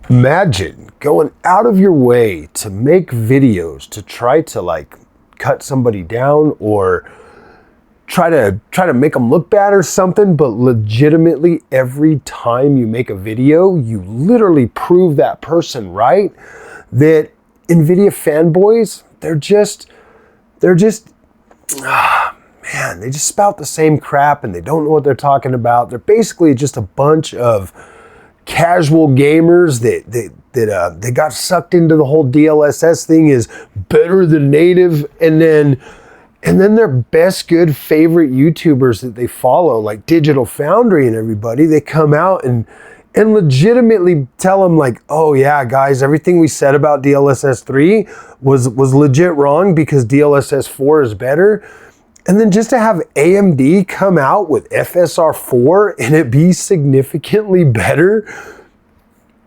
Imagine going out of your way to make videos to try to like cut somebody down or try to make them look bad or something, but legitimately every time you make a video, you literally prove that person right. That Nvidia fanboys, they're just man, they just spout the same crap and they don't know what they're talking about. They're basically just a bunch of casual gamers that they got sucked into the whole DLSS thing is better than native, and then their best good favorite YouTubers that they follow, like Digital Foundry and everybody, they come out and legitimately tell them like, oh yeah, guys, everything we said about DLSS 3 was legit wrong because DLSS 4 is better. And then just to have AMD come out with FSR 4 and it be significantly better.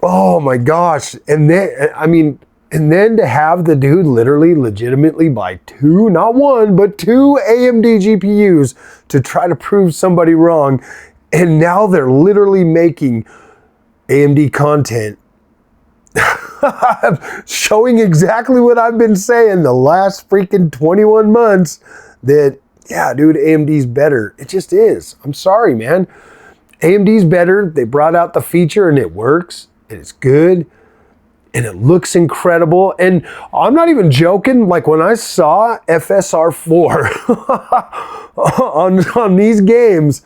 Oh my gosh. And then to have the dude literally legitimately buy two, not one, but two AMD GPUs to try to prove somebody wrong. And now they're literally making AMD content showing exactly what I've been saying the last freaking 21 months that, yeah, dude, AMD's better. It just is. I'm sorry, man. AMD's better. They brought out the feature and it works and it's good and it looks incredible. And I'm not even joking. Like when I saw FSR 4 on these games,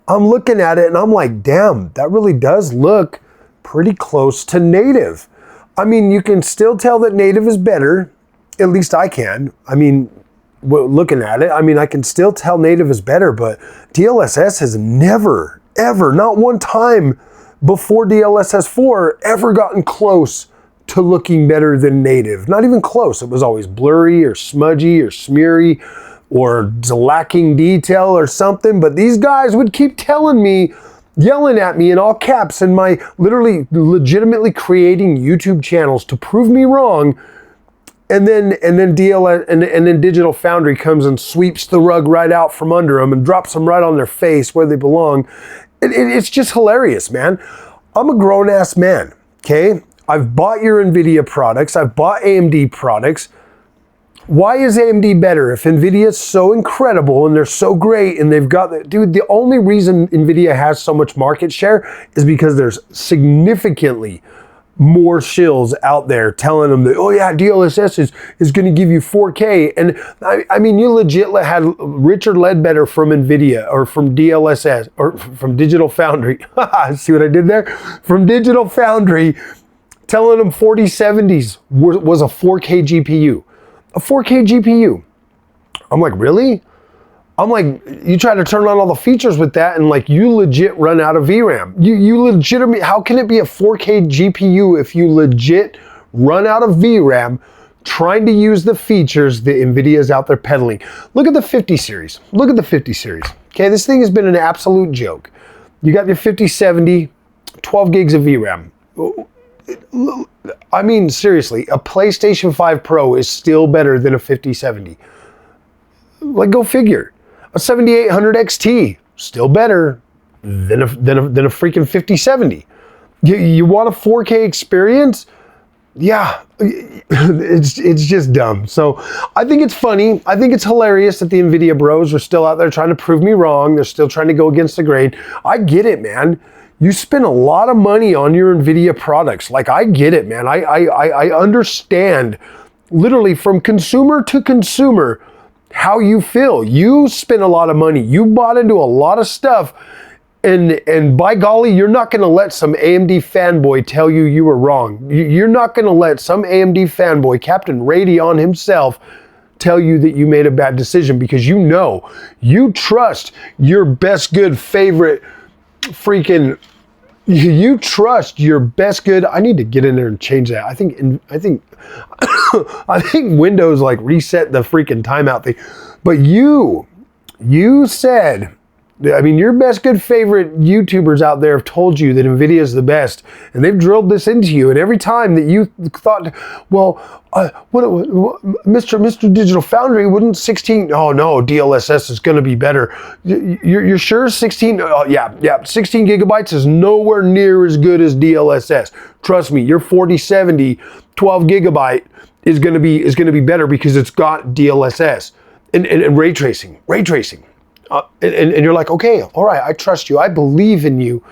I'm looking at it and I'm like, damn, that really does look pretty close to native. I mean, you can still tell that native is better. At least I can. I mean, looking at it, I mean, I can still tell native is better, but DLSS has never, ever, not one time before DLSS 4 ever gotten close to looking better than native. Not even close. It was always blurry or smudgy or smeary or lacking detail or something, but these guys would keep telling me, yelling at me in all caps and my literally legitimately creating YouTube channels to prove me wrong. And then Digital Foundry comes and sweeps the rug right out from under them and drops them right on their face where they belong. It's just hilarious, man. I'm a grown-ass man, okay? I've bought your Nvidia products. I've bought AMD products. Why is AMD better? If Nvidia's so incredible and they're so great and they've got the, dude, the only reason Nvidia has so much market share is because there's significantly more shills out there telling them that, oh yeah, DLSS is going to give you 4K. And I mean, you legit had Richard Ledbetter from Nvidia or from DLSS or from Digital Foundry. See what I did there? From Digital Foundry telling them 4070s was a 4K GPU. A 4K GPU. I'm like, really? I'm like, you try to turn on all the features with that and like you legit run out of VRAM. You legitimately, how can it be a 4K GPU if you legit run out of VRAM trying to use the features that Nvidia is out there peddling? Look at the 50 series. Look at the 50 series. Okay, this thing has been an absolute joke. You got your 5070, 12 gigs of VRAM. I mean, seriously, a PlayStation 5 Pro is still better than a 5070. Like, go figure. A 7800 XT, still better than a freaking 5070. You want a 4K experience? Yeah, it's just dumb. So I think it's funny. I think it's hilarious that the Nvidia bros are still out there trying to prove me wrong. They're still trying to go against the grain. I get it, man. You spend a lot of money on your Nvidia products. Like, I get it, man. I understand literally from consumer to consumer how you feel. You spend a lot of money. You bought into a lot of stuff. And by golly, you're not going to let some AMD fanboy tell you you were wrong. You're not going to let some AMD fanboy, Captain Radeon himself, tell you that you made a bad decision, because you know, you trust your best good favorite freaking, you trust your best good. I need to get in there and change that. I think I think Windows like reset the freaking timeout thing. But you said I mean, your best good favorite YouTubers out there have told you that Nvidia is the best, and they've drilled this into you. And every time that you thought, well, what Mr. Digital Foundry, wouldn't 16? Oh no, DLSS is going to be better. You're sure 16? Oh yeah, 16 gigabytes is nowhere near as good as DLSS. Trust me, your 4070 12 gigabyte is going to be better because it's got DLSS and ray tracing. And you're like, okay, all right, I trust you. I believe in you.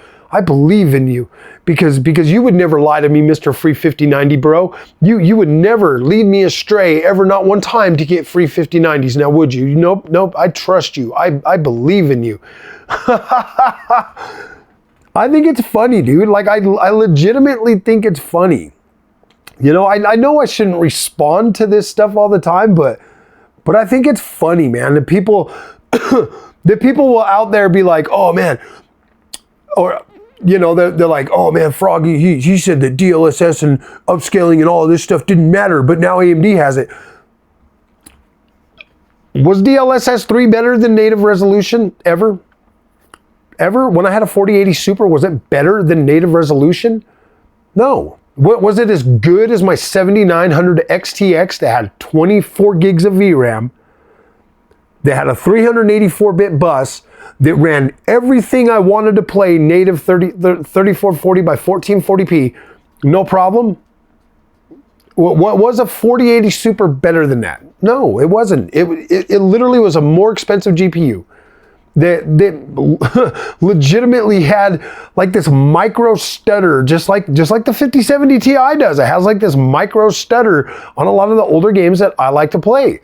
Because you would never lie to me, Mr. Free 5090 bro. You would never lead me astray ever, not one time, to get free 5090s. Now would you? Nope. I trust you. I believe in you. I think it's funny, dude. Like I legitimately think it's funny. You know, I know I shouldn't respond to this stuff all the time, but I think it's funny, man. That people will out there be like, oh man, or you know, they're like, oh man, Froggy, he said that DLSS and upscaling and all of this stuff didn't matter, but now AMD has it. Was DLSS 3 better than native resolution ever? When I had a 4080 Super, was it better than native resolution? No. Was it as good as my 7900 XTX that had 24 gigs of VRAM, that had a 384-bit bus, that ran everything I wanted to play native 3440 by 1440p, no problem? What was a 4080 Super better than that? No, it wasn't. It literally was a more expensive GPU that legitimately had like this micro stutter, just like the 5070 Ti does. It has like this micro stutter on a lot of the older games that I like to play.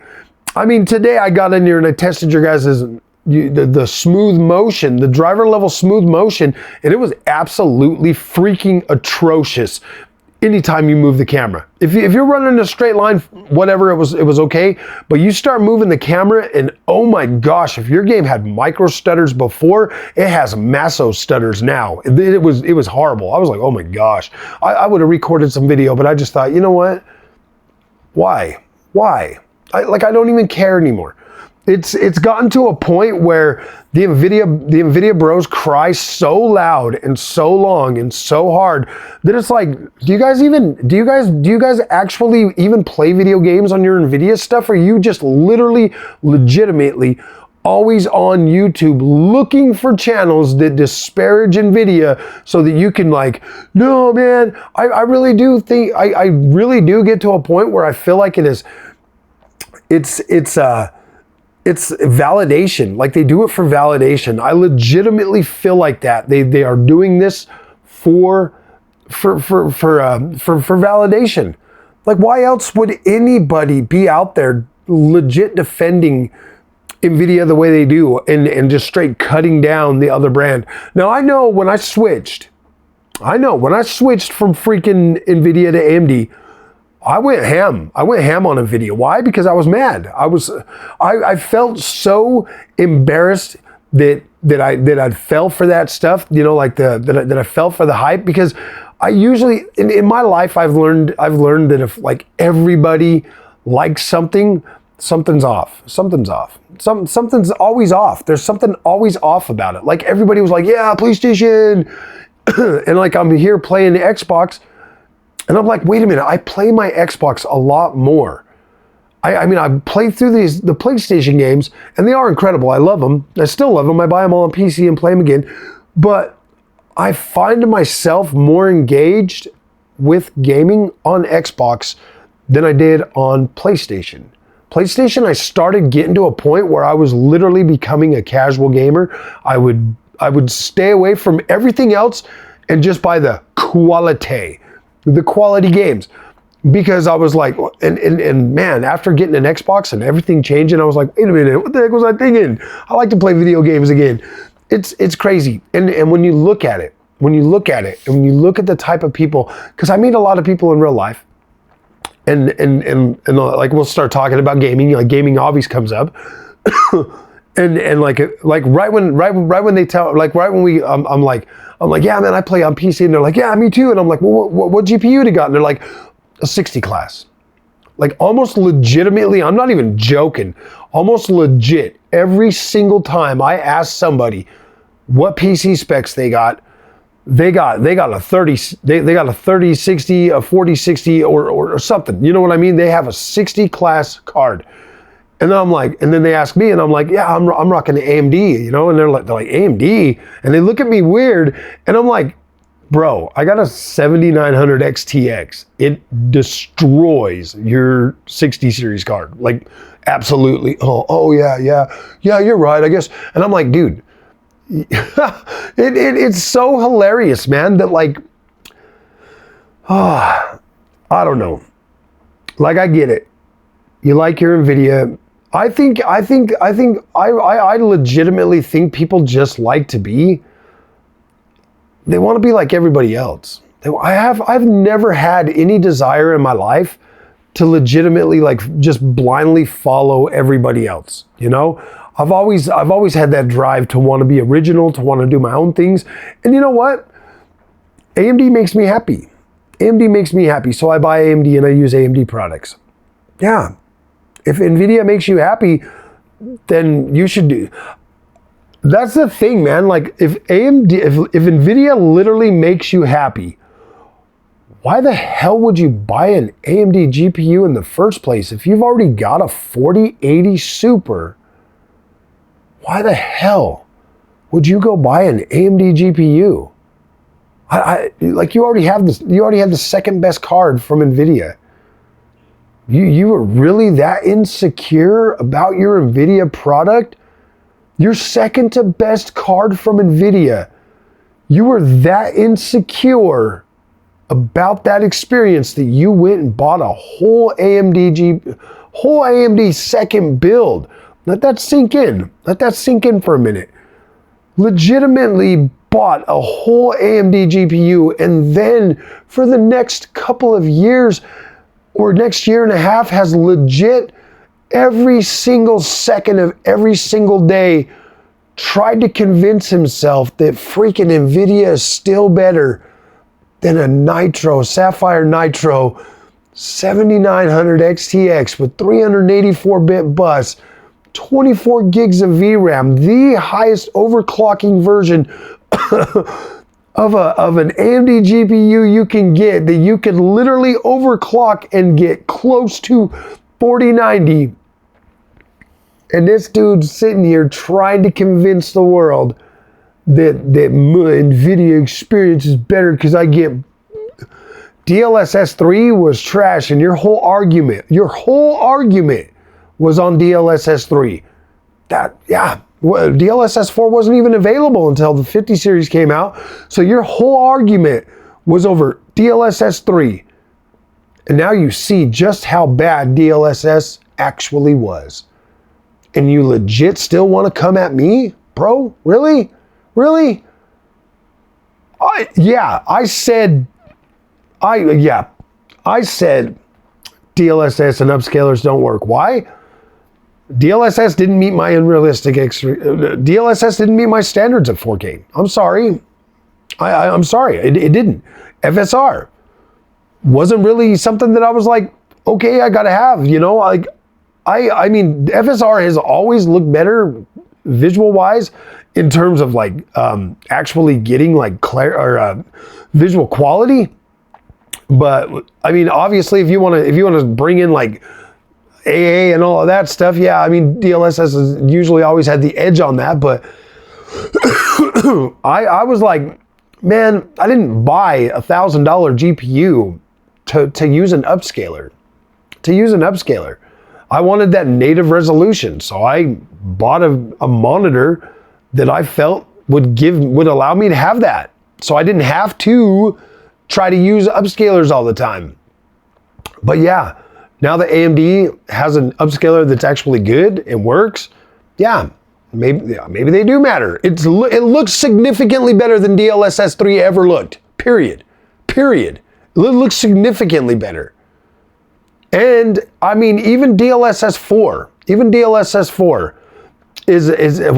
I mean, today I got in here and I tested your guys' the smooth motion, the driver level smooth motion, and it was absolutely freaking atrocious anytime you move the camera. If you're running a straight line, whatever, it was okay, but you start moving the camera and oh my gosh, if your game had micro stutters before, it has massive stutters now. It was horrible. I was like, oh my gosh. I would have recorded some video, but I just thought, you know what? Why? I don't even care anymore. It's gotten to a point where the Nvidia bros cry so loud and so long and so hard that it's like, do you guys actually even play video games on your Nvidia stuff? Or are you just legitimately always on YouTube looking for channels that disparage Nvidia so that you can like, no man, I really do think I really do get to a point where I feel like it's validation. Like they do it for validation. I legitimately feel like that. They are doing this for validation. Like why else would anybody be out there legit defending Nvidia the way they do and just straight cutting down the other brand? Now I know when I switched from freaking Nvidia to AMD, I went ham on Nvidia. Why? Because I was mad. I felt so embarrassed that I fell for that stuff. You know, like that I fell for the hype, because I usually in my life I've learned that if like everybody likes something, something's off. Something's always off. There's something always off about it. Like everybody was like, yeah, PlayStation, and like I'm here playing the Xbox. And I'm like, wait a minute, I play my Xbox a lot more. I mean, I've played through the PlayStation games, and they are incredible. I love them. I still love them. I buy them all on PC and play them again. But I find myself more engaged with gaming on Xbox than I did on PlayStation. PlayStation, I started getting to a point where I was literally becoming a casual gamer. I would stay away from everything else and just buy the quality games, because I was like, and man, after getting an Xbox and everything changing, I was like, wait a minute, what the heck was I thinking? I like to play video games again. It's crazy. And when you look at it, and when you look at the type of people, because I meet a lot of people in real life, and like we'll start talking about gaming, like gaming obviously comes up. And like right when they tell, like right when we I'm like, yeah man, I play on PC, and they're like, yeah, me too, and I'm like, well, what GPU you got? And they're like, a 60 class. Like almost legitimately, I'm not even joking, almost legit, every single time I ask somebody what PC specs they got a 30, they got a 3060, a 4060 or something. You know what I mean? They have a 60 class card. And then I'm like, and then they ask me and I'm like, yeah, I'm rocking the AMD, you know? And they're like AMD? And they look at me weird and I'm like, bro, I got a 7900 XTX. It destroys your 60 series card. Like, absolutely. Oh yeah, you're right, I guess. And I'm like, dude, it's so hilarious, man, that like, I don't know. Like, I get it. You like your Nvidia. I legitimately think people just like to be, they want to be like everybody else. I've never had any desire in my life to legitimately like just blindly follow everybody else, you know? I've always had that drive to want to be original, to want to do my own things. And you know what? AMD makes me happy. AMD makes me happy. So I buy AMD and I use AMD products. Yeah. If Nvidia makes you happy, then you should do. That's the thing, man. Like if Nvidia literally makes you happy, why the hell would you buy an AMD GPU in the first place? If you've already got a 4080 Super, why the hell would you go buy an AMD GPU? Like you already have this. You already have the second best card from Nvidia. You were really that insecure about your Nvidia product? Your second to best card from Nvidia. You were that insecure about that experience that you went and bought a whole AMD second build. Let that sink in. Let that sink in for a minute. Legitimately bought a whole AMD GPU and then for the next couple of years or next year and a half has legit every single second of every single day tried to convince himself that freaking Nvidia is still better than a Sapphire Nitro 7900 XTX with 384-bit bus, 24 gigs of VRAM, the highest overclocking version of an AMD GPU you can get, that you can literally overclock and get close to 4090. And this dude's sitting here trying to convince the world that Nvidia experience is better because I get DLSS 3 was trash, and your whole argument was on DLSS 3. DLSS 4 wasn't even available until the 50 series came out. So your whole argument was over DLSS 3. And now you see just how bad DLSS actually was. And you legit still want to come at me? Bro, really? Really? I said DLSS and upscalers don't work. Why? DLSS didn't meet my DLSS didn't meet my standards of 4K. I'm sorry. I'm sorry. It didn't. FSR wasn't really something that I was like, okay, I gotta have, you know, like I mean, FSR has always looked better visual wise in terms of like actually getting like visual quality. But I mean, obviously, if you want to bring in like AA and all of that stuff, yeah, I mean, DLSS has usually always had the edge on that. But I was like, man, I didn't buy $1,000 GPU to use an upscaler. I wanted that native resolution, so I bought a monitor that I felt would allow me to have that. So I didn't have to try to use upscalers all the time. But yeah, now that AMD has an upscaler that's actually good and works, yeah, maybe they do matter. It looks significantly better than DLSS 3 ever looked. Period. It looks significantly better. And I mean, even DLSS 4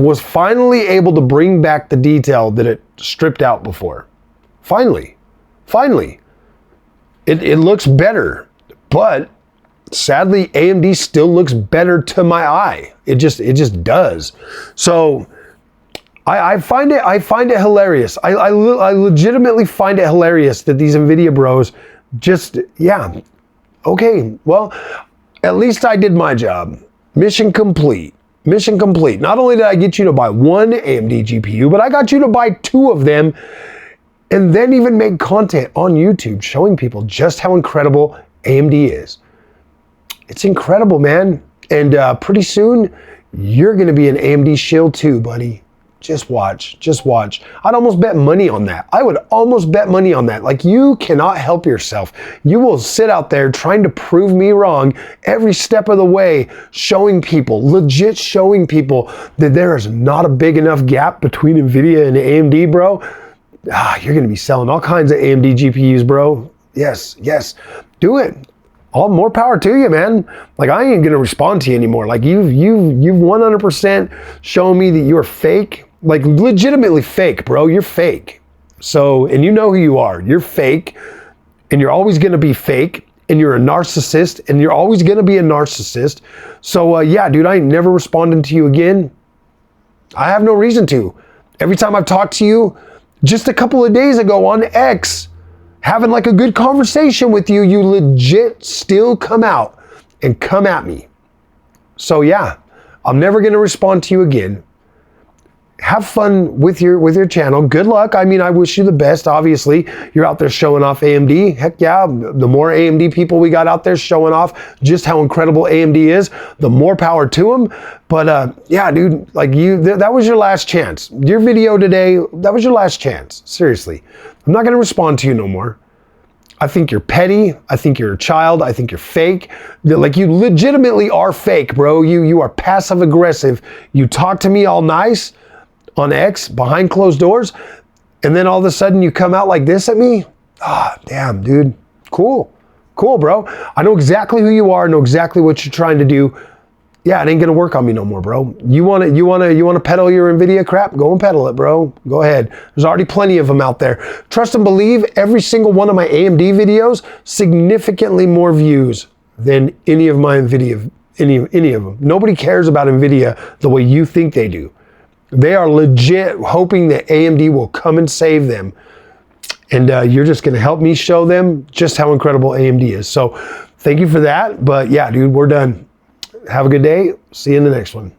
was finally able to bring back the detail that it stripped out before. Finally. It looks better, but sadly, AMD still looks better to my eye. It just does. So I find it hilarious. I legitimately find it hilarious that these Nvidia bros just, yeah, okay, well, at least I did my job. Mission complete. Mission complete. Not only did I get you to buy one AMD GPU, but I got you to buy 2 of them, and then even make content on YouTube showing people just how incredible AMD is. It's incredible, man. And pretty soon, you're going to be an AMD shill too, buddy. Just watch. Just watch. I'd almost bet money on that. I would almost bet money on that. Like, you cannot help yourself. You will sit out there trying to prove me wrong every step of the way, showing people, legit showing people that there is not a big enough gap between Nvidia and AMD, bro. You're going to be selling all kinds of AMD GPUs, bro. Yes, yes. Do it. All more power to you, man. Like, I ain't gonna respond to you anymore. Like, you've 100% shown me that you're fake. Like, legitimately fake, bro. You're fake. So, and you know who you are. You're fake, and you're always gonna be fake, and you're a narcissist, and you're always gonna be a narcissist. So, yeah, dude, I ain't never responding to you again. I have no reason to. Every time I've talked to you, just a couple of days ago on X, having like a good conversation with you, you legit still come out and come at me. So yeah, I'm never gonna respond to you again. Have fun with your channel. Good luck. I mean, I wish you the best. Obviously, you're out there showing off AMD. Heck yeah, the more AMD people we got out there showing off just how incredible AMD is, the more power to them. But yeah, dude, like that was your last chance. Your video today, that was your last chance. Seriously, I'm not gonna respond to you no more. I think you're petty. I think you're a child. I think you're fake. Like, you legitimately are fake, bro. You are passive aggressive. You talk to me all nice on X behind closed doors, and then all of a sudden you come out like this at me? Damn, dude. Cool. Cool, bro. I know exactly who you are, I know exactly what you're trying to do. Yeah, it ain't gonna work on me no more, bro. You wanna peddle your Nvidia crap? Go and peddle it, bro. Go ahead. There's already plenty of them out there. Trust and believe, every single one of my AMD videos, significantly more views than any of my Nvidia, any of them. Nobody cares about Nvidia the way you think they do. They are legit hoping that AMD will come and save them. And you're just going to help me show them just how incredible AMD is. So thank you for that. But yeah, dude, we're done. Have a good day. See you in the next one.